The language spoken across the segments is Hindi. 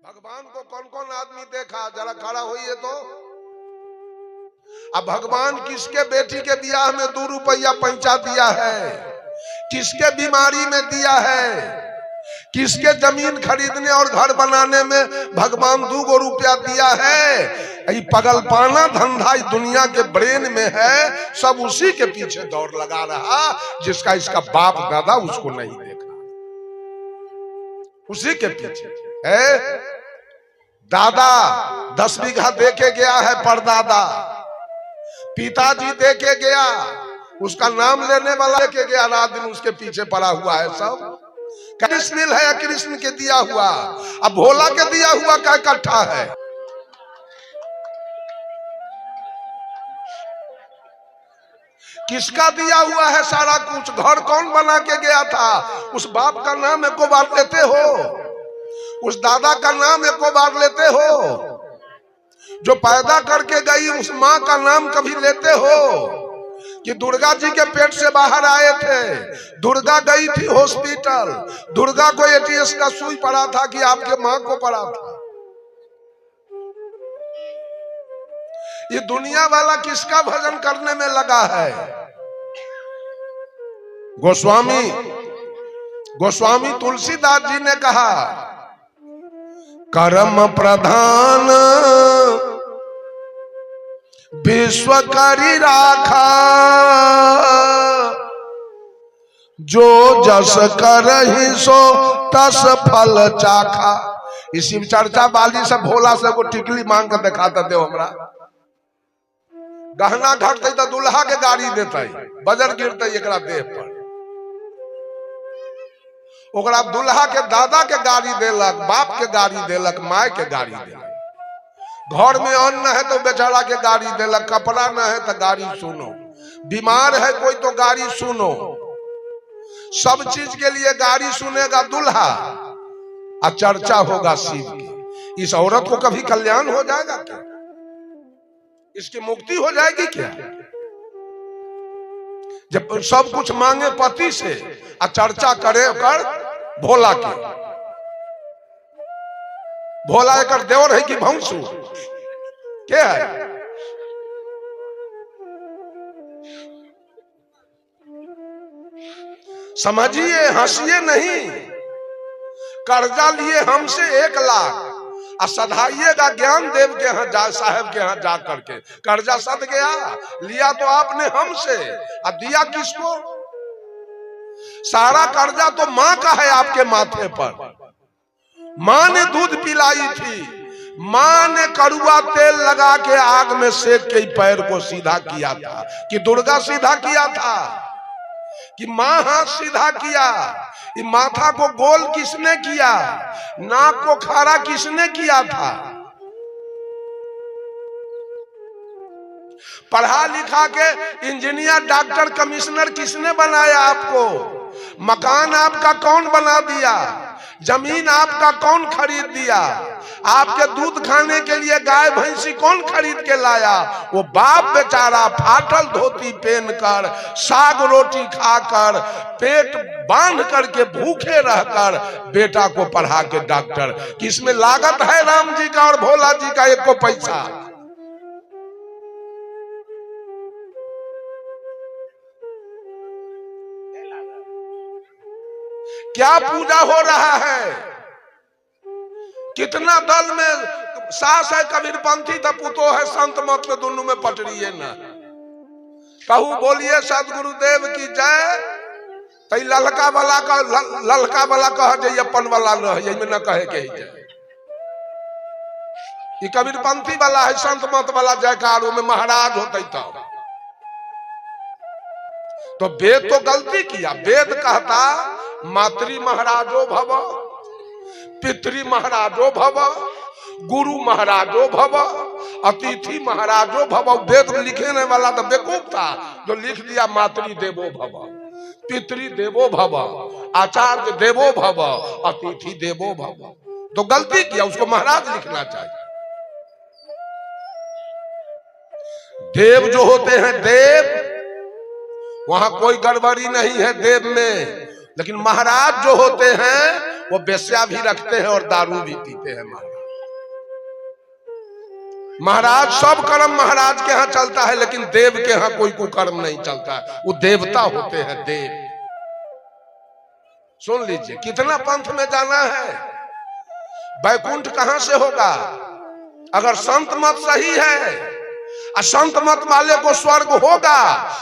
भगवान को कौन कौन आदमी देखा, जरा खड़ा होइए तो। अब भगवान किसके बेटी के ब्याह में 2 रुपया पैंचा दिया है, किसके बीमारी में दिया है, किसके जमीन खरीदने और घर बनाने में भगवान 2 रुपया दिया है। ये पगलपाना धंधा इस दुनिया के ब्रेन में है, सब उसी के पीछे दौड़ लगा रहा जिसका इसका बाप दादा उसको नहीं देखा, उसी के पीछे है। दादा 10 बीघा देके गया है, परदादा पिताजी देके गया, उसका नाम लेने वाला लेके गया, रात दिन उसके पीछे पड़ा हुआ है सब। कृष्ण है या कृष्ण के दिया हुआ, अब भोला के दिया हुआ क्या इकट्ठा है। किसका दिया हुआ है सारा कुछ। घर कौन बना के गया था, उस बाप का नाम एको बार लेते हो, उस दादा का नाम एको बार लेते हो, जो पैदा करके गई उस माँ का नाम कभी लेते हो कि दुर्गा जी के पेट से बाहर आए थे, दुर्गा गई थी हॉस्पिटल, दुर्गा को एटीएस का सुई पड़ा था कि आपके माँ को पड़ा था। ये दुनिया वाला किसका भजन करने में लगा है। गोस्वामी तुलसीदास जी ने कहा, कर्म प्रधान विश्व करी राखा, जो जस करहि सो तस फल चाखा। इसी चर्चा बाली से भोला से को टिकली मांग कर दिखाता दे हमरा, गहना घटते तो दुल्हा के गाड़ी देते, बजर गिरते एकरा देह पर, ओकरा दुल्हा के दादा के गाड़ी देलक, बाप के गाड़ी देलक, माय के गाड़ी देलक। घर में अन्न है तो बेचारा के गाड़ी देलक, कपड़ा न है तो गाड़ी सुनो, बीमार है कोई तो गाड़ी सुनो, सब चीज के लिए गाड़ी सुनेगा दूल्हा और चर्चा होगा शिव की। इस औरत को कभी कल्याण हो जाएगा क्या, इसकी मुक्ति हो जाएगी क्या। जब सब कुछ मांगे पति से और चर्चा करे कर भोला के, भोला एक देवर है कि भंसु क्या है। समझिए, हंसिए नहीं। कर्जा लिए हमसे 1 लाख और सधाइएगा ज्ञान देव के यहाँ जा, साहब के यहाँ जा करके। कर्जा सद गया, लिया तो आपने हमसे और दिया किसको। सारा कर्जा तो माँ का है आपके माथे पर। माँ ने दूध पिलाई थी, माँ ने कड़ुआ तेल लगा के आग में सेक के पैर को सीधा किया था कि दुर्गा सीधा किया था कि माँ हाथ सीधा किया। ये माथा को गोल किसने किया, नाक को खारा किसने किया था। पढ़ा लिखा के इंजीनियर डॉक्टर कमिश्नर किसने बनाया आपको। मकान आपका कौन बना दिया, जमीन आपका कौन खरीद दिया, आपके दूध खाने के लिए गाय भैंसी कौन खरीद के लाया। वो बाप बेचारा फाटल धोती पहनकर, साग रोटी खाकर, पेट बांध करके भूखे रहकर बेटा को पढ़ा के डॉक्टर। किसमें लागत है राम जी का और भोला जी का 1 पैसा। क्या पूजा हो रहा है। कितना दल में सास है कबीरपंथी तो पुतो है संत मत में, दोनों में पटरिए न। कहू बोलिए सदगुरुदेव की जय। तई ललका वाला कह जाइए, अपन वाला रह में न कहे के जय। ये कबीरपंथी वाला है, संत मत वाला जयकार में महाराज होते तो वेद तो गलती किया। वेद कहता मातृ महाराजो भव, पितृ महाराजो भव, गुरु महाराजो भव, अतिथि महाराजो भव। वेद लिखने वाला तो बेवकूफ था जो लिख दिया मातृ देवो भव, पितृ देवो भव, आचार्य देवो भव, अतिथि देवो भव। तो गलती किया, उसको महाराज लिखना चाहिए। देव जो होते हैं देव, वहां कोई गड़बड़ी नहीं है देव में, लेकिन महाराज जो होते हैं वो बेश्या भी रखते हैं और दारू भी पीते हैं। महाराज सब कर्म महाराज के यहाँ चलता है, लेकिन देव के यहाँ कोई कुकर्म नहीं चलता है। वो देवता होते हैं, देव। सुन लीजिए, कितना पंथ में जाना है, वैकुंठ कहां से होगा? अगर संत मत सही है और संत मत वाले को स्वर्ग होगा,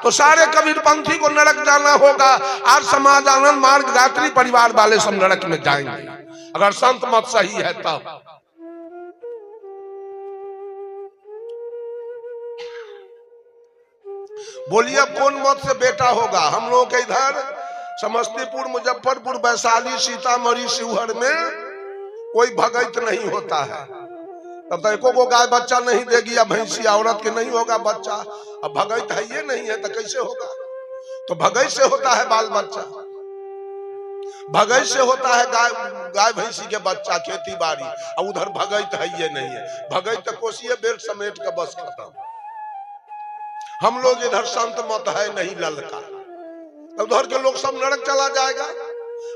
तो सारे कबीर पंथी को नरक जाना होगा। आज समाज आनंद मार्ग गायत्री परिवार वाले सब नरक में जाएंगे, अगर संत मत सही है तब। बोलिए अब कौन मत से बेटा होगा? हम लोगों के इधर समस्तीपुर, मुजफ्फरपुर, वैशाली, सीतामढ़ी, शिवहर में कोई भगत नहीं होता है। तब तक को गाय बच्चा नहीं देगी, या भैंसी औरत के नहीं होगा बच्चा। अब भगत है ये नहीं है तो कैसे होगा? तो भगत से होता है बाल बच्चा, भगत से होता है गाय भैंसी के बच्चा, खेती बाड़ी। अब उधर भगत है ये नहीं है। भगत तो कोसिए बेल्ट समेट के बस खत्म। हम लोग इधर संत मत है नहीं ललका। उधर के लोग सब नरक चला जाएगा।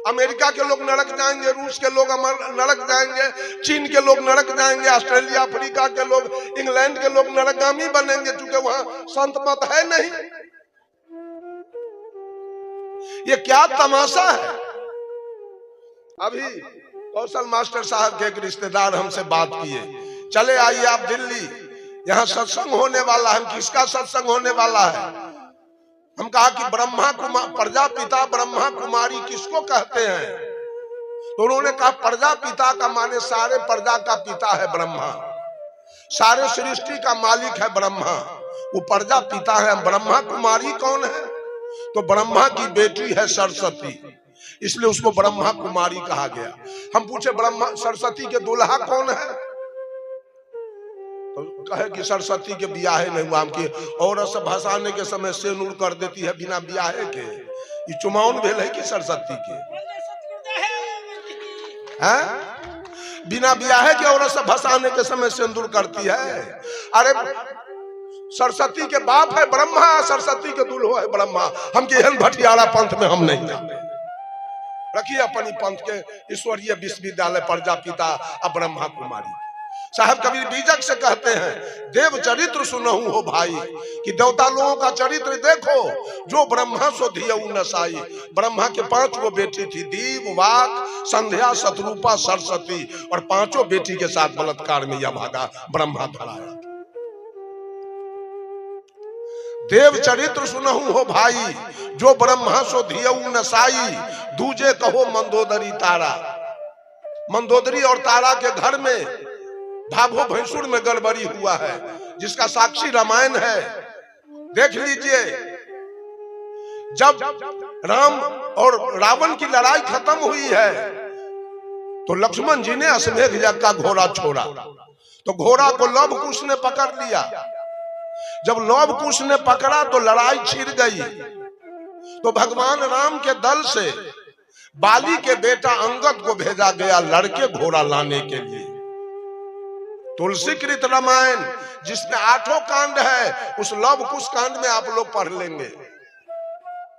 अमेरिका के लोग नरक जाएंगे, रूस के लोग नरक जाएंगे, चीन के लोग नरक जाएंगे, ऑस्ट्रेलिया अफ्रीका के लोग, इंग्लैंड के लोग नरकगामी बनेंगे, क्योंकि वहां संत मत है नहीं। ये क्या तमाशा है? अभी कौशल मास्टर साहब के एक रिश्तेदार हमसे बात किए, चले आइए आप दिल्ली, यहाँ सत्संग होने वाला है। किसका सत्संग होने वाला है? हम कहा कि ब्रह्मा कुमार, प्रजापिता ब्रह्मा कुमारी किसको कहते हैं? तो उन्होंने कहा प्रजापिता का माने सारे प्रजा का पिता है ब्रह्मा, सारे सृष्टि का मालिक है ब्रह्मा, वो प्रजापिता है। ब्रह्मा कुमारी कौन है? तो ब्रह्मा की बेटी है सरस्वती, इसलिए उसको ब्रह्मा कुमारी कहा गया। हम पूछे ब्रह्मा सरस्वती के दूल्हा कौन है? तो कहे कि सरस्वती के ब्याहे नहीं हुआ। की औरत से भसाने के समय सेनूर कर देती है बिना ब्याहे के। ये चुमाउन भेल है कि सरस्वती के है? बिना ब्याहे के औरत से भसाने के समय सिंदूर करती है। अरे सरस्वती के बाप है ब्रह्मा, सरस्वती के दूल्हा है ब्रह्मा। हम के हन भटियारा पंथ में हम नहीं जाते। रखिए अपनी पंथ के ईश्वरीय विश्वविद्यालय प्रजापिता और ब्रह्मा कुमारी। साहब कबीर बीजक से कहते हैं, देव चरित्र सुनहु हो भाई, कि देवता लोगों का चरित्र देखो। जो ब्रह्मा सो धियऊ नसाई। ब्रह्मा के 5 गो बेटी थी, दीव, वाक, संध्या, शत्रुपा, सरस्वती, और 5 बेटी के साथ बलात्कार में यह भागा ब्रह्मा धराया। देव चरित्र सुनहु हो भाई, जो ब्रह्मा सो धियऊ नसाई। दूजे कहो मंदोदरी तारा। मंदोदरी और तारा के घर में भाभो भैंसुर में गड़बड़ी हुआ है, जिसका साक्षी रामायण है। देख लीजिए, जब राम और रावण की लड़ाई खत्म हुई है, तो लक्ष्मण जी ने अश्वमेध यज्ञ का घोड़ा छोड़ा। तो घोड़ा को लव कुश ने पकड़ लिया। जब लव कुश ने पकड़ा तो लड़ाई छिड़ गई। तो भगवान राम के दल से बाली के बेटा अंगद को भेजा गया लड़के घोड़ा लाने के लिए। तुलसी कृत रामायण जिसमें 8 कांड है, उस लव कुश कांड में आप लोग पढ़ लेंगे।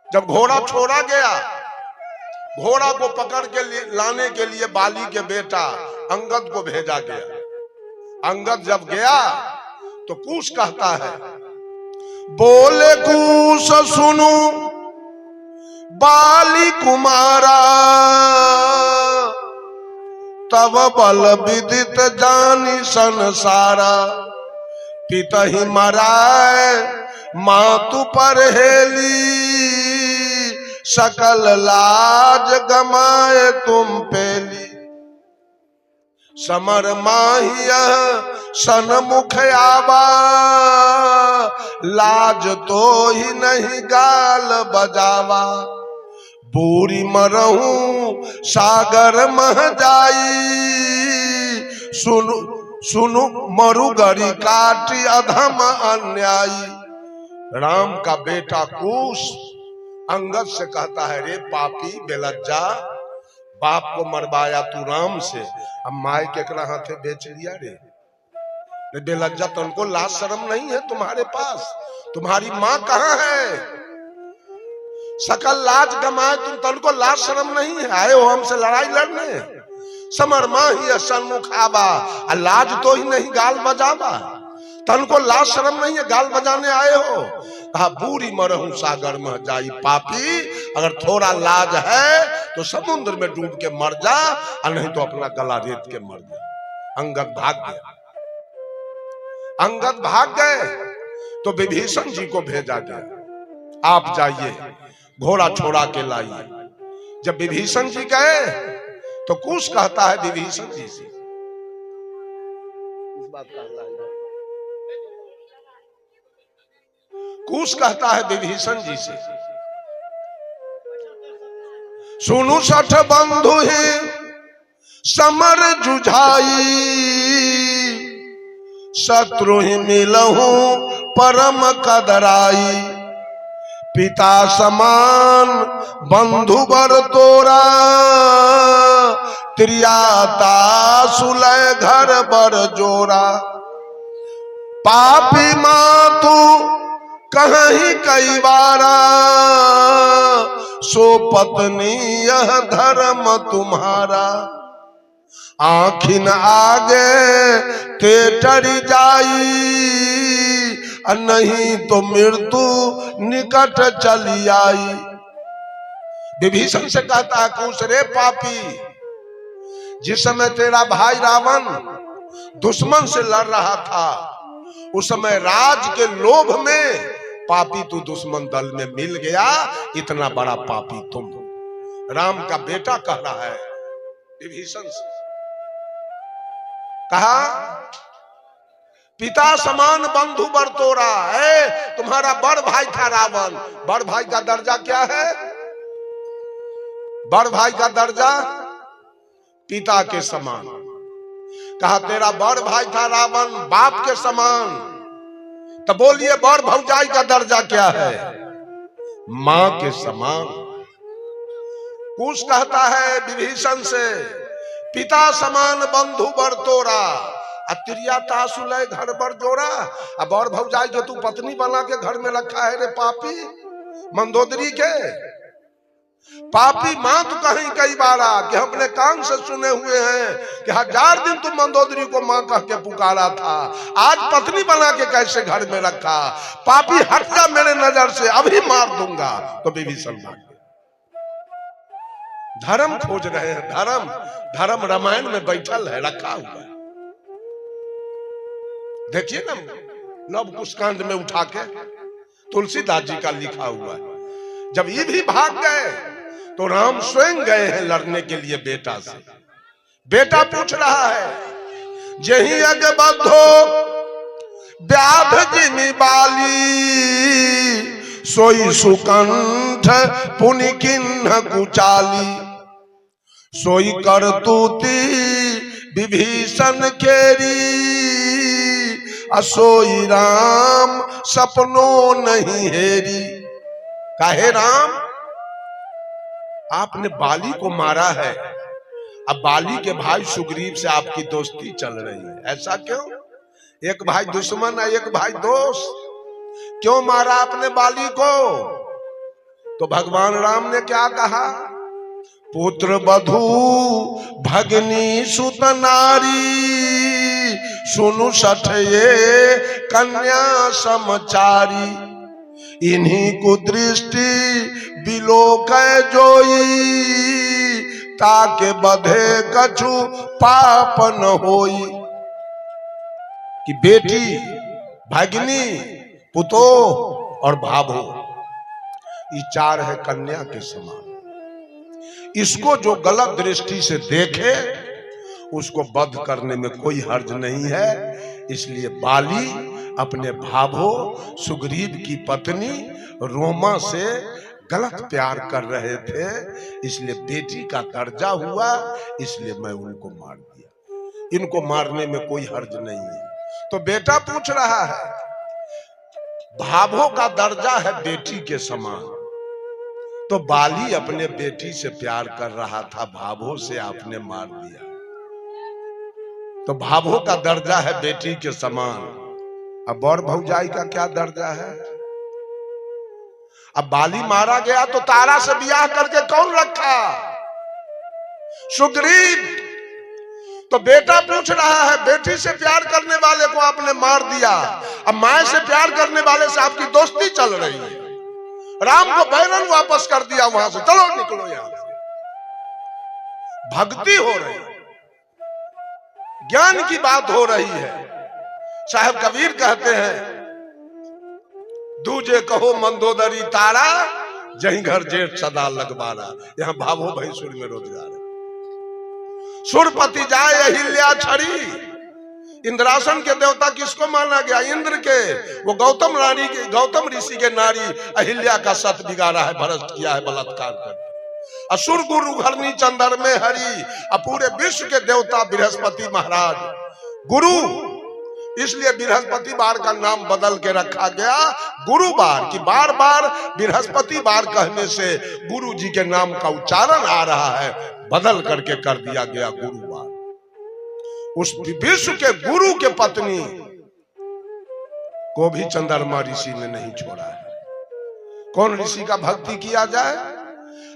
जब घोड़ा छोड़ा गया, घोड़ा को पकड़ के लाने के लिए बाली के बेटा अंगद को भेजा गया। अंगद जब गया तो कुश कहता है, बोले कुश सुनो बाली कुमारा, तब बल विदित जानी संसारा। पितहि मराए मातु पर हेली, सकल लाज गमाए तुम पेली। समर माहिया सन्मुख आवा, लाज तो ही नहीं गाल बजावा। बूरी मरहूं सागर मह जाई, सुनु सुनु मरुगरी काटी अधम अन्यायी। राम का बेटा कुश अंगद से कहता है, रे पापी बेलज्जा, बाप को मरवाया तू राम से, अब माय केकरा हाथे बेच लिया रे। बेलज्जा, तुमको लाज शर्म नहीं है तुम्हारे पास? तुम्हारी माँ कहाँ है? सकल लाज गमाए तुम, तनको लाज शर्म नहीं है, आए हो हमसे लड़ाई लड़ने। समर माही सन्मुख आबा, लाज तो ही नहीं गाल बजाबा, तनको लाज शर्म नहीं है, गाल बजाने आए हो। कहा बूढ़ी मरहूं सागर में जाई पापी, अगर थोड़ा लाज है तो समुद्र में डूब के मर जा, और नहीं तो अपना गला रेत के मर जा। अंगद भाग गया। अंगद भाग गए तो विभीषण जी को भेजा गया, आप जाइए घोड़ा छोड़ा के लाइए। जब विभीषण जी गए तो कुछ कहता है विभीषण जी से, इस बात का कुछ कहता है विभीषण जी से, सुनु सठ बंधु ही समर जुझाई, शत्रु ही मिलहु परम कदराई, पिता समान बंधु बर तोरा, त्रियाता सुलय घर बर जोरा, पापी मातु कहीं कई बारा, सो पत्नी यह धर्म तुम्हारा, आखिन आगे ते टरी जाई, नहीं तो मृत्यु निकट चली आई। विभीषण से कहता है कुछ, रे पापी, जिस समय तेरा भाई रावण दुश्मन से लड़ रहा था, उस समय राज के लोभ में पापी तू दुश्मन दल में मिल गया, इतना बड़ा पापी तुम। राम का बेटा कह रहा है विभीषण से, कहा पिता समान बंधु बर तोरा है, तुम्हारा बड़ भाई था रावण। बड़ भाई का दर्जा क्या है? बड़ भाई का दर्जा पिता के समान। कहा तेरा बड़ भाई था रावण बाप के समान, तो बोलिए बड़ भौजाई का दर्जा क्या है? मां के समान। कुछ कहता है विभीषण से, पिता समान बंधु बर तोरा, अत्रिया तासुलय घर बर जोड़ा। अब और भौजाई जो तू पत्नी बना के घर में रखा है रे पापी, मंदोदरी के पापी मां तू कहीं कई बारा, कि हम अपने कान से सुने हुए हैं कि 1000 दिन तुम मंदोदरी को मां कह के पुकारा था, आज पत्नी बना के कैसे घर में रखा? पापी हट जा मेरे नजर से, अभी मार दूंगा। तो विभीषण धर्म खोज रहे हैं, धर्म धर्म रामायण में बैठल है, रखा हुआ है। देखिए ना लव कुश कांड में उठा के तुलसीदास जी का लिखा हुआ है। जब ये भी भाग गए तो राम स्वयं गए हैं लड़ने के लिए बेटा से। बेटा पूछ रहा है, जही अग बद्धो व्याध जिमि बाली, सोई सुकंठ पुनि किन्ह कुचाली, सोई करतूती विभीषण केरी, असोई राम सपनों नहीं हेरी। काहे राम, आपने बाली को मारा है, अब बाली के भाई सुग्रीव से आपकी दोस्ती चल रही है, ऐसा क्यों? एक भाई दुश्मन है, एक भाई दोस्त, क्यों मारा आपने बाली को? तो भगवान राम ने क्या कहा, पुत्र बधू भगनी सुत नारी, सुनु सठ ये कन्या समचारी, इन्हीं को दृष्टि बिलोक जोई, ताके बधे कछु पाप न होई। कि बेटी, भगनी, पुतो और भाभो, ये 4 है कन्या के समान। इसको जो गलत दृष्टि से देखे उसको वध करने में कोई हर्ज नहीं है। इसलिए बाली अपने भाभो सुग्रीव की पत्नी रोमा से गलत प्यार कर रहे थे, इसलिए बेटी का दर्जा हुआ, इसलिए मैं उनको मार दिया। इनको मारने में कोई हर्ज नहीं है। तो बेटा पूछ रहा है, भाभो का दर्जा है बेटी के समान, तो बाली अपने बेटी से प्यार कर रहा था, भाभो से आपने मार दिया, तो भाभो का दर्जा है बेटी के समान। अब और भौजाई का क्या दर्जा है? अब बाली मारा गया तो तारा से ब्याह करके कौन रखा? सुग्रीव। तो बेटा पूछ रहा है, बेटी से प्यार करने वाले को आपने मार दिया, अब मां से प्यार करने वाले से आपकी दोस्ती चल रही है। राम को बैरन वापस कर दिया वहां से, चलो निकलो यहां से। भक्ति हो रही है, ज्ञान की बात हो रही है। साहब कबीर कहते हैं, दूजे कहो मंदोदरी तारा, जहीं घर जेठ सदा लगवारा। यहां भावो भाई सुर में रोजगार है। सुरपति जाए अहिल्या छड़ी। इंद्रासन के देवता किसको माना गया? इंद्र के। वो गौतम रानी के, गौतम ऋषि के नारी अहिल्या का सत बिगाड़ा है, भ्रष्ट किया है बलात्कार करके। असुर गुरु घरनी चंद्र में हरि, पूरे विश्व के देवता बृहस्पति महाराज गुरु। इसलिए बृहस्पति बार का नाम बदल के रखा गया गुरुवार, की बार बार बृहस्पति बार कहने से गुरु जी के नाम का उच्चारण आ रहा है, बदल करके कर दिया गया गुरुवार। उस विश्व के गुरु के पत्नी को भी चंद्रमा ऋषि ने नहीं छोड़ा है। कौन ऋषि का भक्ति किया जाए?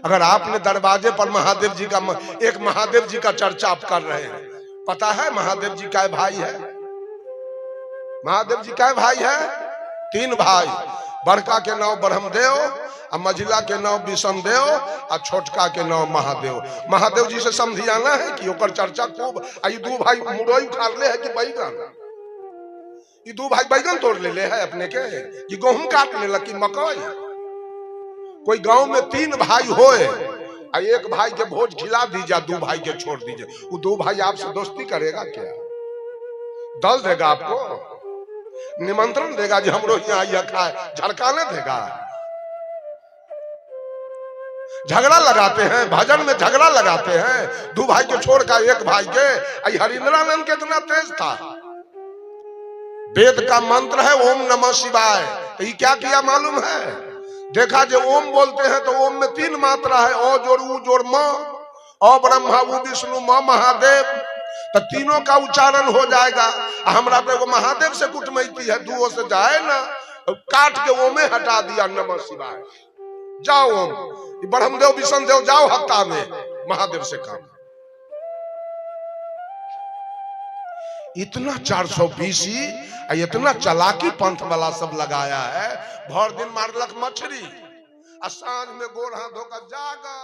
अगर आपने दरवाजे पर महादेव जी का, एक महादेव जी का चर्चा आप कर रहे हैं, पता है महादेव जी का भाई है? महादेव जी का भाई है? 3 भाई, बड़का के नाम ब्रह्मदेव, और मझिला के नाम विष्णुदेव, और छोटका के नाम महादेव। महादेव जी से समझियाना है कि ओकर चर्चा खूब। आई 2 भाई मुरई उखाड़ ले है कि बैगन? ये 2 भाई बैगन तोड़ ले है अपने के, कि गेहूं काट ले कि मकई? कोई गांव में 3 भाई होए, एक भाई के भोज खिला दीजिए, 2 भाई के छोड़ दीजिए, वो 2 भाई आपसे दोस्ती करेगा क्या? दल देगा आपको? निमंत्रण देगा जी हमरो यहाँ आइए खाए? झड़काने देगा? झगड़ा लगाते हैं, भजन में झगड़ा लगाते हैं। 2 भाई के छोड़ कर 1 भाई के। हरिंद्रानंद कितना तेज था। वेद का मंत्र है ओम नमः शिवाय, तो ये क्या किया मालूम है? देखा जो ओम बोलते हैं तो ओम में 3 मात्रा है, ओ जोड़ ऊ जोड़ म, ओ ब्रह्मा ऊ विष्णु म महादेव, तो तीनों का उच्चारण हो जाएगा। हमरा पे वो महादेव से कुटमैती है, 2 से जाए ना, काट के ओमे हटा दिया नमः शिवाय। जाओ ओम, ब्रह्मदेव विष्णुदेव जाओ हफ्ता में, महादेव से काम। इतना 420 इतना चालाकी पंथ वाला सब लगाया है। भर दिन मारलक मछली, सांझ में गोड़ हाथ धोकर जागा।